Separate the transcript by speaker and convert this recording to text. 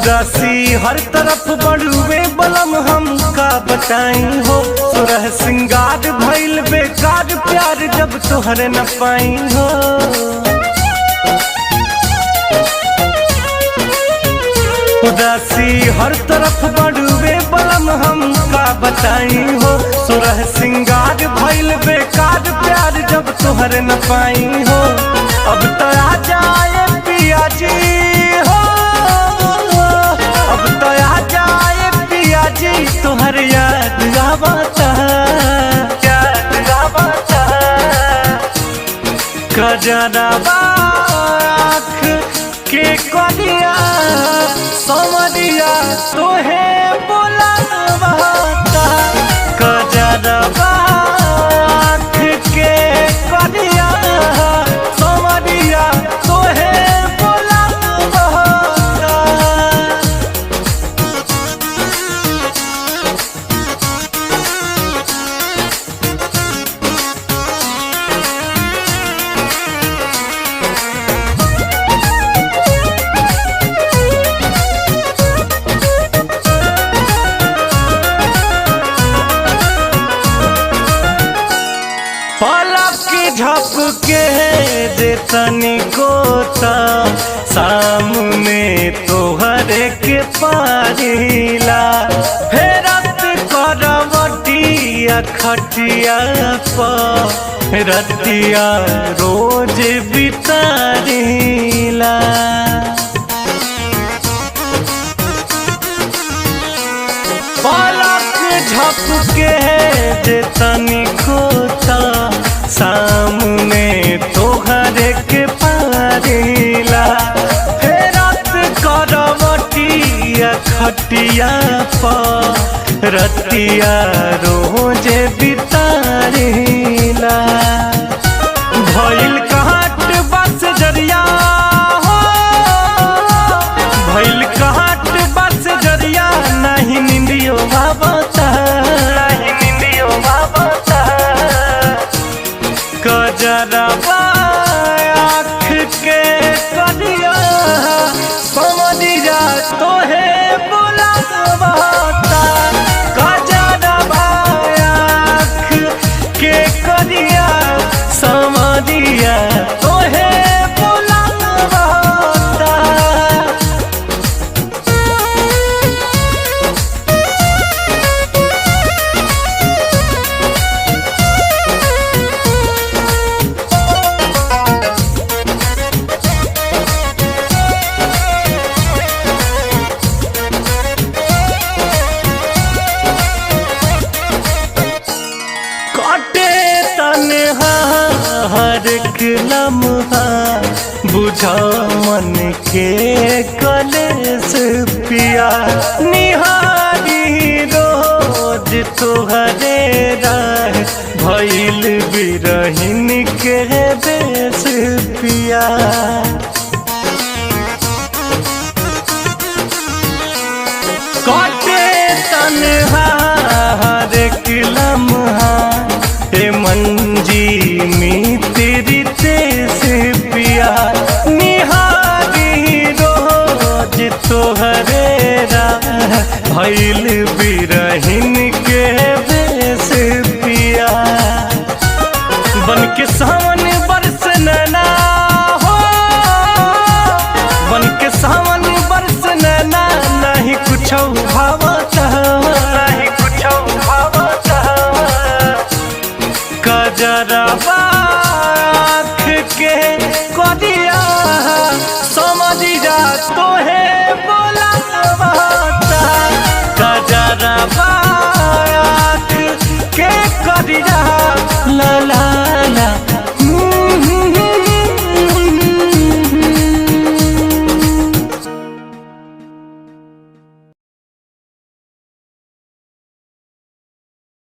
Speaker 1: उदासी हर तरफ बड़ुए बलम हम का बताई हो। सुरह सिंगार भइल बेकार प्यार जब तोहरे न पाई हो। उदासी हर तरफ बड़ुए बलम हम का बताई हो। सुरह सिंगार भइल बेकार प्यार जब तोहरे न पाई हो। अब तो आ जाए पिया जी हो, अब तो आ जाए पिया जी तोहर याद आवता, याद आवता। कजरावा आँख के कलिया समरिया तोहे बोलावता। कजरावा आँख के कलिया समरिया तोहे बोलावता। झपके जे तनिको सामने तोहरे के पारिला। फेरत करवटिया खटिया पर रतिया रोज बितारिला। पलक झपके जे तनिको सामने तोहरे के पारिला। फेरत करवटिया खटिया पर रतिया रोज बितारिला। भइल काट बस जरिया हो, भइल काट बस जरिया नहीं निंदियो भावता, नहीं निंदियो भावता। कजरावा आँख के कलिया समरिया तोहे बोलावता। कजरावा आँख के कलिया समरिया तोहे बोलावता। हर एक लम्हा बुझा मन के कलेस पिया। निहारी रोज तोहरे राह भइल बिरहिन के बेस पिया। काटे तन्हा हर एक लम्हा हे मंजी तेरी तेस पिया। निहारी रोज तोहरे राह भइल बिरहिन के बेस पिया। बन के सावन बरस नैना हो, बन के सावन बरस नैना नहीं कुछ भावता, नहीं कुछ भावता। कजरावा आँख के कलिया समरिया तोहे बोलावता। कजरावा आँख के कलिया ला ला ला।